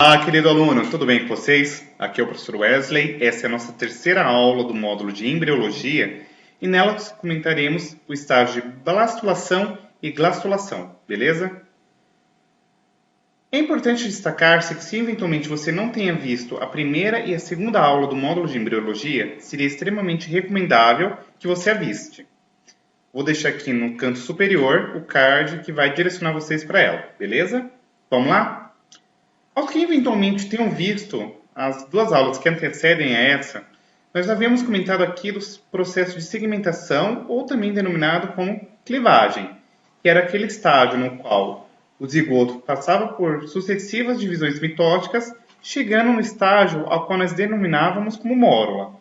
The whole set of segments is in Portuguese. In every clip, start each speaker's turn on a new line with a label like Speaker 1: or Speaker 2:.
Speaker 1: Olá, querido aluno, tudo bem com vocês? Aqui é o professor Wesley, essa é a nossa terceira aula do módulo de embriologia e nela comentaremos o estágio de blastulação e glastulação, beleza? É importante destacar-se que se eventualmente você não tenha visto a primeira e a segunda aula do módulo de embriologia, seria extremamente recomendável que você a viste. Vou deixar aqui no canto superior o card que vai direcionar vocês para ela, beleza? Vamos lá? Aos que eventualmente tenham visto as duas aulas que antecedem a essa, nós já havíamos comentado aqui dos processos de segmentação, ou também denominado como clivagem, que era aquele estágio no qual o zigoto passava por sucessivas divisões mitóticas, chegando no estágio ao qual nós denominávamos como mórula.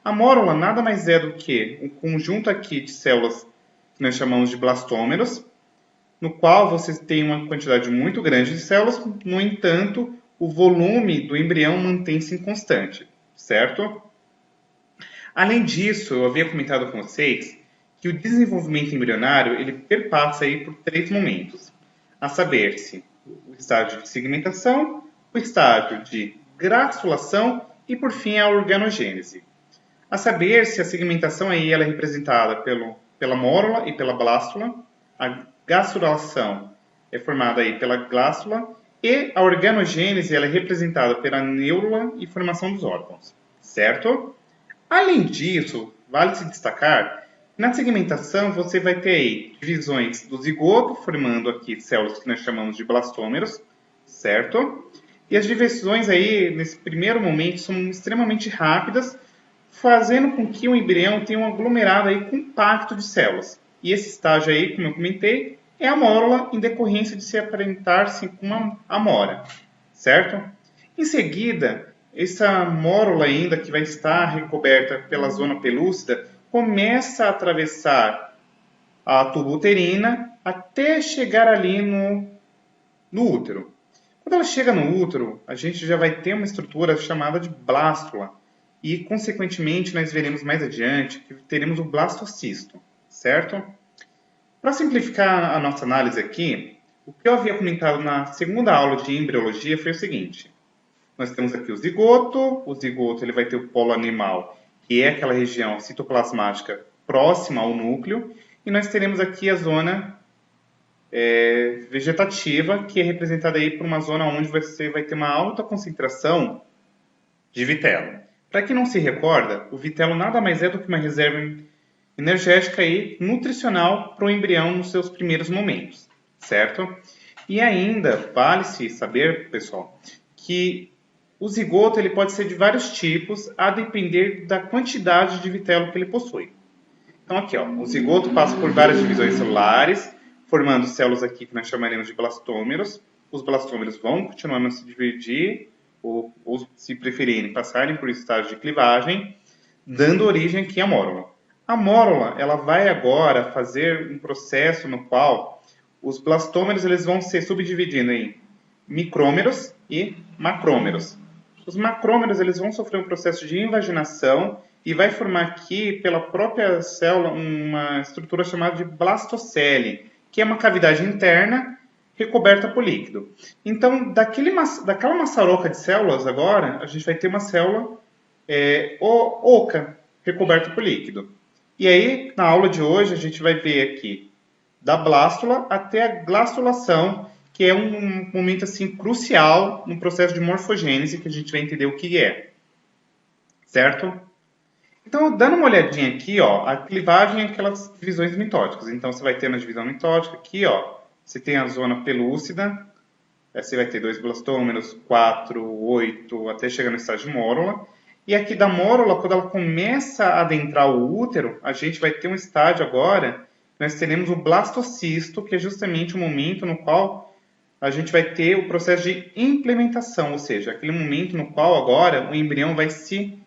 Speaker 1: A mórula nada mais é do que um conjunto aqui de células que nós chamamos de blastômeros, no qual você tem uma quantidade muito grande de células, no entanto, o volume do embrião mantém-se constante, certo? Além disso, eu havia comentado com vocês que o desenvolvimento embrionário ele perpassa aí por três momentos, a saber-se o estágio de segmentação, o estágio de graçulação e, por fim, a organogênese. A saber-se, a segmentação aí ela é representada pela mórula e pela blástula, a gastrulação é formada aí pela glástula e a organogênese ela é representada pela neurula e formação dos órgãos, certo? Além disso, vale se destacar, na segmentação você vai ter aí divisões do zigoto, formando aqui células que nós chamamos de blastômeros, certo? E as divisões aí, nesse primeiro momento, são extremamente rápidas, fazendo com que o embrião tenha um aglomerado aí compacto de células. E esse estágio aí, como eu comentei, é a mórula em decorrência de se aparentar-se com uma amora, certo? Em seguida, essa mórula ainda que vai estar recoberta pela zona pelúcida começa a atravessar a tuba uterina até chegar ali no útero. Quando ela chega no útero, a gente já vai ter uma estrutura chamada de blástula e, consequentemente, nós veremos mais adiante que teremos o blastocisto, certo? Para simplificar a nossa análise aqui, o que eu havia comentado na segunda aula de embriologia foi o seguinte. Nós temos aqui o zigoto ele vai ter o polo animal, que é aquela região citoplasmática próxima ao núcleo, e nós teremos aqui a zona vegetativa, que é representada aí por uma zona onde você vai ter uma alta concentração de vitelo. Para quem não se recorda, o vitelo nada mais é do que uma reserva energética e nutricional para o embrião nos seus primeiros momentos, certo? E ainda vale-se saber, pessoal, que o zigoto ele pode ser de vários tipos, a depender da quantidade de vitelo que ele possui. Então aqui, ó, o zigoto passa por várias divisões celulares, formando células aqui que nós chamaremos de blastômeros. Os blastômeros vão continuando a se dividir, ou se preferirem, passarem por estágio de clivagem, dando origem aqui à mórula. A mórula ela vai agora fazer um processo no qual os blastômeros eles vão se subdividindo em micrômeros e macrômeros. Os macrômeros eles vão sofrer um processo de invaginação e vai formar aqui pela própria célula uma estrutura chamada de blastocele, que é uma cavidade interna recoberta por líquido. Então, daquela maçaroca de células agora, a gente vai ter uma célula oca, recoberta por líquido. E aí, na aula de hoje, a gente vai ver aqui da blástula até a glastulação, que é um momento assim crucial no processo de morfogênese, que a gente vai entender o que é. Certo? Então, dando uma olhadinha aqui, ó, a clivagem é aquelas divisões mitóticas. Então, você vai ter na divisão mitótica aqui, ó, você tem a zona pelúcida, você vai ter 2 blastômeros, 4, 8, até chegar no estágio de mórula. E aqui da mórula, quando ela começa a adentrar o útero, a gente vai ter um estágio agora, nós teremos o blastocisto, que é justamente o momento no qual a gente vai ter o processo de implementação, ou seja, aquele momento no qual agora o embrião vai se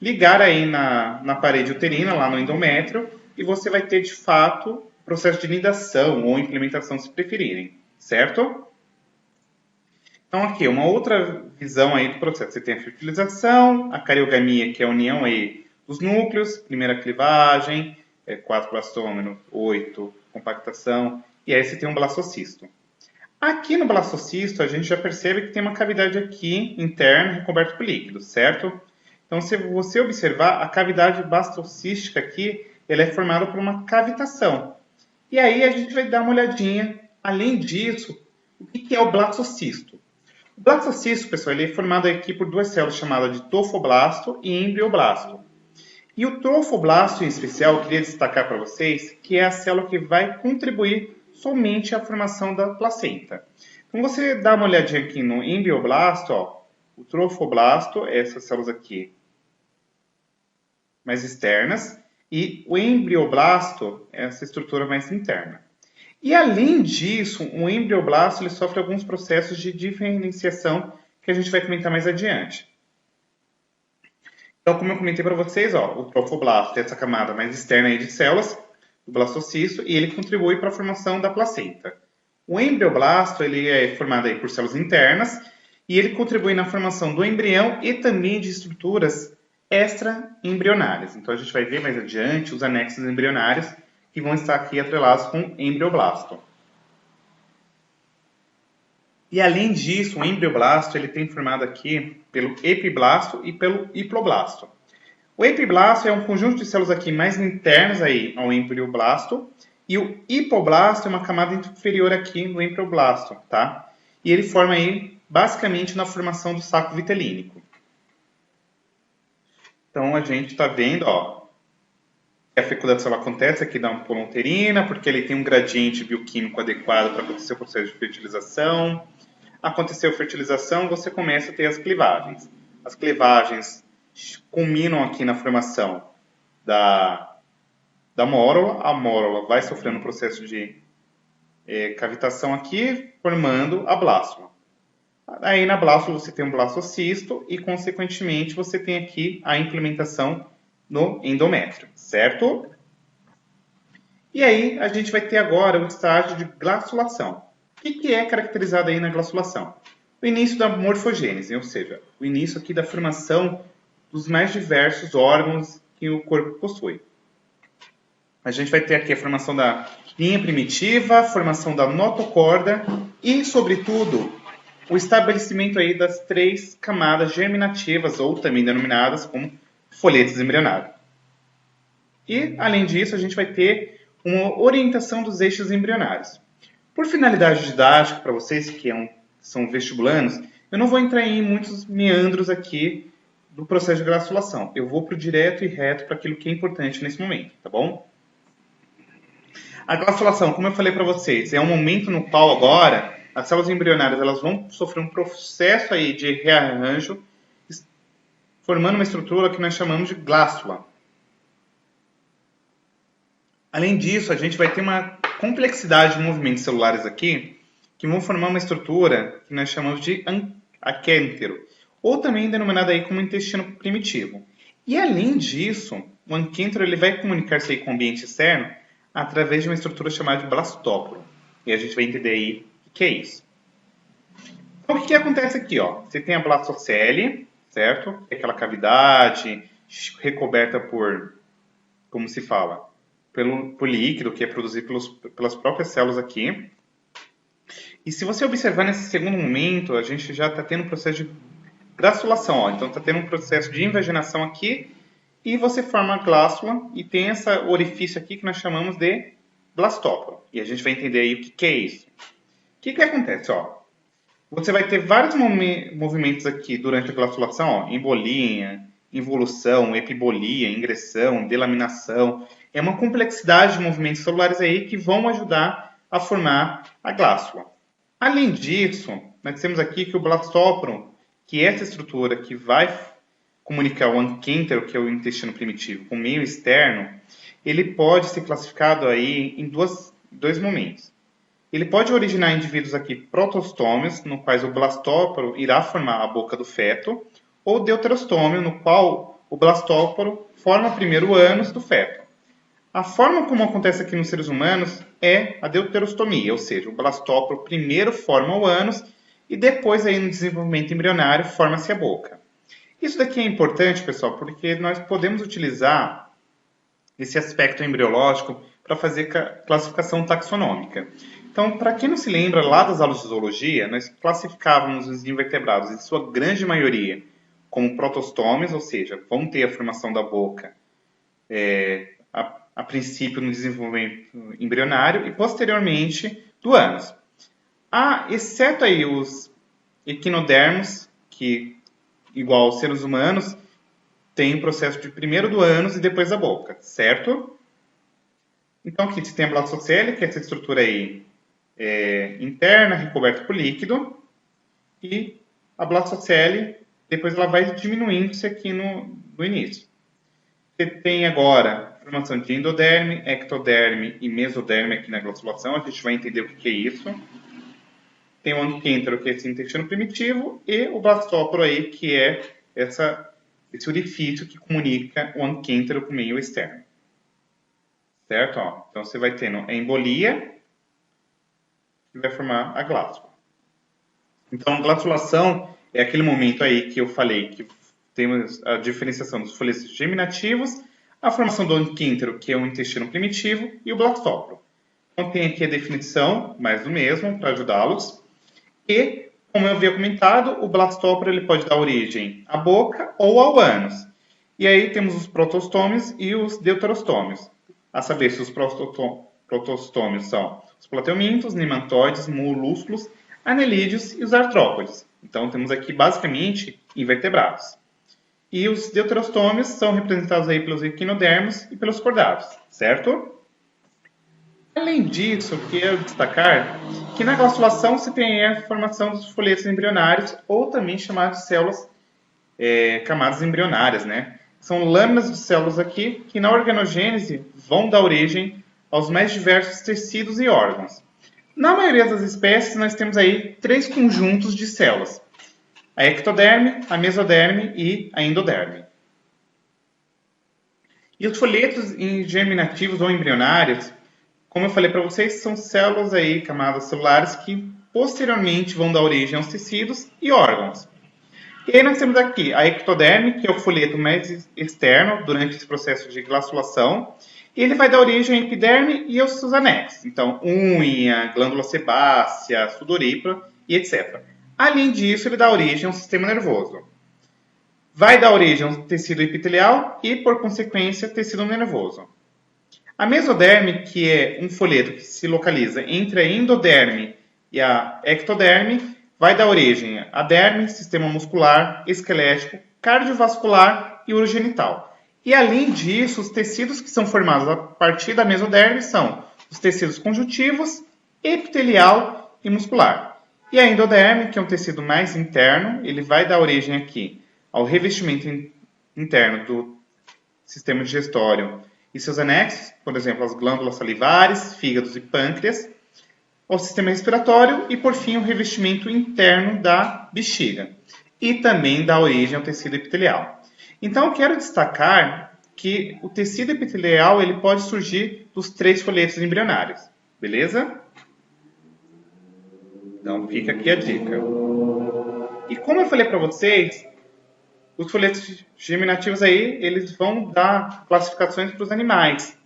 Speaker 1: ligar aí na parede uterina, lá no endométrio, e você vai ter de fato o processo de nidação ou implementação, se preferirem, certo? Então aqui, uma outra visão aí do processo. Você tem a fertilização, a cariogamia, que é a união aí dos núcleos, primeira clivagem, 4 blastômeros, 8 compactação, e aí você tem um blastocisto. Aqui no blastocisto, a gente já percebe que tem uma cavidade aqui interna recoberta por líquido, certo? Então, se você observar, a cavidade blastocística aqui, ela é formada por uma cavitação. E aí a gente vai dar uma olhadinha, além disso, o que é o blastocisto. O blastocisto, pessoal, ele é formado aqui por duas células chamadas de trofoblasto e embrioblasto. E o trofoblasto, em especial, eu queria destacar para vocês que é a célula que vai contribuir somente à formação da placenta. Então, você dá uma olhadinha aqui no embrioblasto, ó, o trofoblasto, essas células aqui mais externas, e o embrioblasto, essa estrutura mais interna. E além disso, o embrioblasto ele sofre alguns processos de diferenciação que a gente vai comentar mais adiante. Então, como eu comentei para vocês, ó, o trofoblasto é essa camada mais externa aí de células do blastocisto e ele contribui para a formação da placenta. O embrioblasto ele é formado aí por células internas e ele contribui na formação do embrião e também de estruturas extra-embrionárias. Então, a gente vai ver mais adiante os anexos embrionários que vão estar aqui atrelados com o embrioblasto. E além disso, o embrioblasto ele tem formado aqui pelo epiblasto e pelo hiploblasto. O epiblasto é um conjunto de células aqui mais internas aí ao embrioblasto e o hipoblasto é uma camada inferior aqui no embrioblasto, tá? E ele forma aí basicamente na formação do saco vitelínico. Então a gente está vendo, ó, que a fecundação acontece aqui da ampola uterina, porque ele tem um gradiente bioquímico adequado para acontecer o processo de fertilização. Aconteceu a fertilização, você começa a ter as clivagens. As clivagens culminam aqui na formação da mórula. A mórula vai sofrendo um processo de cavitação aqui, formando a blástula. Aí na blástula você tem um blastocisto e, consequentemente, você tem aqui a implementação no endométrio, certo? E aí a gente vai ter agora o estágio de glastulação. O que é caracterizado aí na glastulação? O início da morfogênese, ou seja, o início aqui da formação dos mais diversos órgãos que o corpo possui. A gente vai ter aqui a formação da linha primitiva, a formação da notocorda e, sobretudo, o estabelecimento aí das 3 camadas germinativas, ou também denominadas como folhetos embrionários. E, além disso, a gente vai ter uma orientação dos eixos embrionários. Por finalidade didática, para vocês que são vestibulandos, eu não vou entrar em muitos meandros aqui do processo de glastulação. Eu vou para o direto e reto para aquilo que é importante nesse momento, tá bom? A glastulação, como eu falei para vocês, é um momento no qual agora as células embrionárias elas vão sofrer um processo aí de rearranjo, formando uma estrutura que nós chamamos de glástula. Além disso, a gente vai ter uma complexidade de movimentos celulares aqui que vão formar uma estrutura que nós chamamos de aquêntero, ou também denominada aí como intestino primitivo. E além disso, o aquêntero ele vai comunicar-se aí com o ambiente externo através de uma estrutura chamada de blastóporo. E a gente vai entender aí o que é isso. Então, o que acontece aqui? Ó? Você tem a blastocele, certo? É aquela cavidade recoberta por, como se fala, por líquido que é produzido pelas próprias células aqui. E se você observar nesse segundo momento, a gente já está tendo um processo de glastulação. Ó. Então, está tendo um processo de invaginação aqui e você forma a glástula e tem esse orifício aqui que nós chamamos de blastóporo. E a gente vai entender aí o que é isso. O que acontece? Ó? Você vai ter vários movimentos aqui durante a glastulação, ó, embolia, involução, epibolia, ingressão, delaminação. É uma complexidade de movimentos celulares aí que vão ajudar a formar a glástula. Além disso, nós temos aqui que o blastóporo, que é essa estrutura que vai comunicar o aquêntero, que é o intestino primitivo, com o meio externo, ele pode ser classificado aí em dois momentos. Ele pode originar indivíduos aqui protostômios, no quais o blastóporo irá formar a boca do feto, ou deuterostômio, no qual o blastóporo forma primeiro o ânus do feto. A forma como acontece aqui nos seres humanos é a deuterostomia, ou seja, o blastóporo primeiro forma o ânus e depois aí no desenvolvimento embrionário forma-se a boca. Isso daqui é importante, pessoal, porque nós podemos utilizar esse aspecto embriológico para fazer classificação taxonômica. Então, para quem não se lembra lá das aulas de zoologia, nós classificávamos os invertebrados, em sua grande maioria, como protostômios, ou seja, vão ter a formação da boca a princípio no desenvolvimento embrionário e posteriormente do ânus. Exceto aí os equinodermos, que, igual aos seres humanos, tem o processo de primeiro do ânus e depois da boca, certo? Então aqui você tem a blastocele, que é essa estrutura aí interna, recoberta por líquido, e a blastocele, depois ela vai diminuindo-se aqui no início. Você tem agora a formação de endoderme, ectoderme e mesoderme aqui na glossulação, a gente vai entender o que é isso. Tem o anquêntero, que é esse intestino primitivo, e o blastóporo aí, que é esse orifício que comunica o anquêntero com o meio externo. Certo? Ó, então você vai tendo a embolia, que vai formar a glástula. Então, a glatulação é aquele momento aí que eu falei que temos a diferenciação dos folhetos germinativos, a formação do anquêntero, que é o intestino primitivo, e o blastóporo. Então, tem aqui a definição, mais do mesmo, para ajudá-los. E, como eu havia comentado, o blastóporo ele pode dar origem à boca ou ao ânus. E aí temos os protostômios e os deuterostômios. A saber se os protostômios são os plateumintos, nemantoides, molúsculos, anelídeos e os artrópodes. Então temos aqui basicamente invertebrados. E os deuterostômios são representados aí pelos equinodermos e pelos cordados, certo? Além disso, eu quero destacar que na glossulação se tem a formação dos folhetos embrionários, ou também chamados de células camadas embrionárias, né? São lâminas de células aqui que na organogênese vão dar origem aos mais diversos tecidos e órgãos. Na maioria das espécies nós temos aí 3 conjuntos de células: a ectoderme, a mesoderme e a endoderme. E os folhetos germinativos ou embrionários, como eu falei para vocês, são células aí, camadas celulares que posteriormente vão dar origem aos tecidos e órgãos. E aí nós temos aqui a ectoderme, que é o folheto mais externo durante esse processo de glaculação. E ele vai dar origem à epiderme e aos seus anexos. Então, unha, glândula sebácea, sudorípara e etc. Além disso, ele dá origem ao sistema nervoso. Vai dar origem ao tecido epitelial e, por consequência, tecido nervoso. A mesoderme, que é um folheto que se localiza entre a endoderme e a ectoderme, vai dar origem a derme, sistema muscular, esquelético, cardiovascular e urogenital. E além disso, os tecidos que são formados a partir da mesoderme são os tecidos conjuntivos, epitelial e muscular. E a endoderme, que é um tecido mais interno, ele vai dar origem aqui ao revestimento interno do sistema digestório e seus anexos, por exemplo, as glândulas salivares, fígados e pâncreas, ao sistema respiratório e, por fim, o revestimento interno da bexiga. E também dá origem ao tecido epitelial. Então, eu quero destacar que o tecido epitelial ele pode surgir dos 3 folhetos embrionários. Beleza? Então, fica aqui a dica. E como eu falei para vocês, os folhetos germinativos aí, eles vão dar classificações para os animais.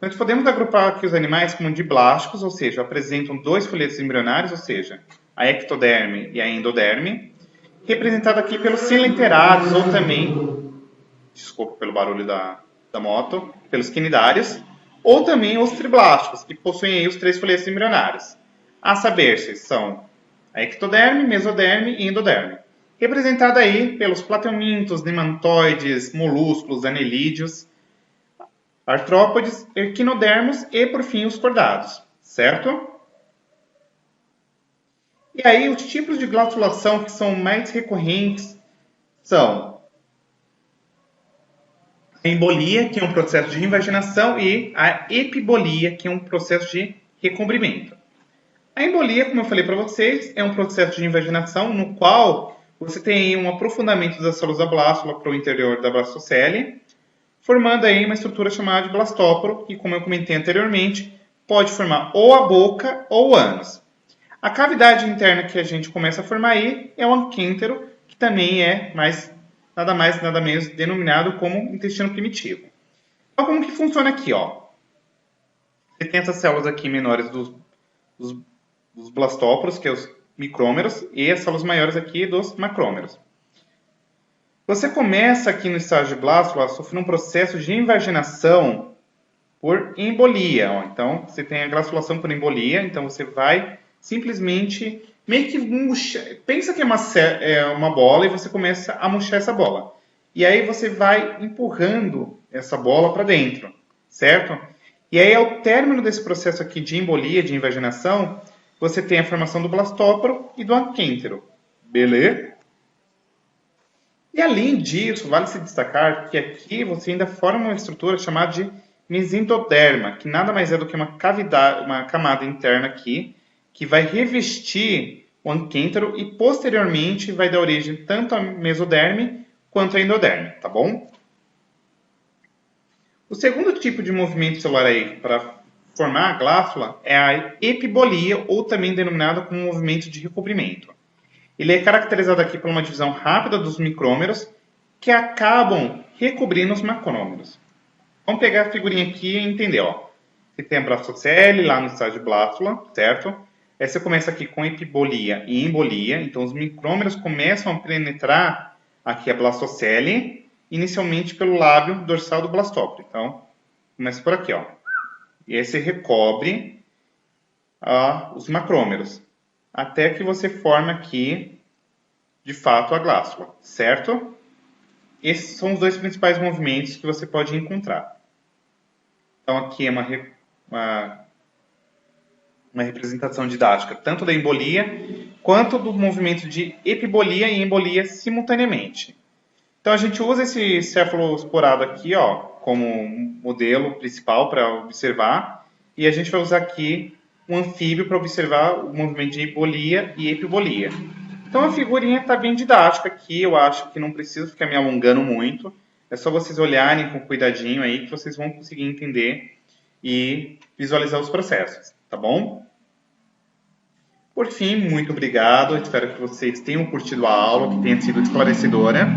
Speaker 1: Nós podemos agrupar aqui os animais como diblásticos, ou seja, apresentam 2 folhetos embrionários, ou seja, a ectoderme e a endoderme, representado aqui pelos silenterados, ou também, desculpa pelo barulho da moto, pelos quinidários, ou também os triblásticos, que possuem aí os 3 folhetos embrionários. A saber, se são a ectoderme, mesoderme e endoderme, representada aí pelos plateumintos, nemantoides, molúsculos, anelídeos, artrópodes, equinodermos e, por fim, os cordados, certo? E aí, os tipos de glatulação que são mais recorrentes são a embolia, que é um processo de invaginação, e a epibolia, que é um processo de recombrimento. A embolia, como eu falei para vocês, é um processo de invaginação no qual você tem um aprofundamento das células da blástula para o interior da blastocele, formando aí uma estrutura chamada de blastóporo, que, como eu comentei anteriormente, pode formar ou a boca ou o ânus. A cavidade interna que a gente começa a formar aí é o anquêntero, que também é nada mais, nada menos denominado como intestino primitivo. Então, como que funciona aqui? Ó? Você tem essas células aqui menores dos dos blastóporos, que é os micrômeros, e as células maiores aqui dos macrômeros. Você começa aqui no estágio de blástula a sofrer um processo de invaginação por embolia. Ó. Então, você tem a glastulação por embolia, então você vai simplesmente meio que murchar. Pensa que é uma bola e você começa a murchar essa bola. E aí você vai empurrando essa bola para dentro, certo? E aí, ao término desse processo aqui de embolia, de invaginação, você tem a formação do blastóporo e do anquêntero. Beleza? E além disso, vale se destacar que aqui você ainda forma uma estrutura chamada de mesendoderma, que nada mais é do que uma cavidade, uma camada interna aqui, que vai revestir o anquêntero e posteriormente vai dar origem tanto ao mesoderme quanto ao endoderme, tá bom? O segundo tipo de movimento celular aí para formar a glástula é a epibolia, ou também denominada como movimento de recobrimento. Ele é caracterizado aqui por uma divisão rápida dos micrômeros que acabam recobrindo os macrômeros. Vamos pegar a figurinha aqui e entender. Ó. Você tem a blastocele lá no estágio de blástula, certo? Aí você começa aqui com epibolia e embolia. Então os micrômeros começam a penetrar aqui a blastocele, inicialmente pelo lábio dorsal do blastóporo. Então, começa por aqui, ó. E aí você recobre os macrômeros, até que você forme aqui, de fato, a glástula, certo? Esses são os dois principais movimentos que você pode encontrar. Então, aqui é uma representação didática, tanto da embolia, quanto do movimento de epibolia e embolia simultaneamente. Então, a gente usa esse cefalosporado aqui, ó, como modelo principal para observar, e a gente vai usar aqui um anfíbio para observar o movimento de embolia e epibolia. Então, a figurinha está bem didática aqui, eu acho que não preciso ficar me alongando muito, é só vocês olharem com cuidadinho aí que vocês vão conseguir entender e visualizar os processos, tá bom? Por fim, muito obrigado, espero que vocês tenham curtido a aula, que tenha sido esclarecedora.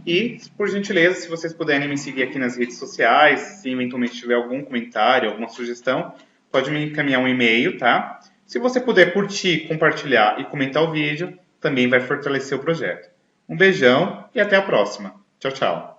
Speaker 1: E, por gentileza, se vocês puderem me seguir aqui nas redes sociais, se eventualmente tiver algum comentário, alguma sugestão, pode me encaminhar um e-mail, tá? Se você puder curtir, compartilhar e comentar o vídeo, também vai fortalecer o projeto. Um beijão e até a próxima. Tchau, tchau.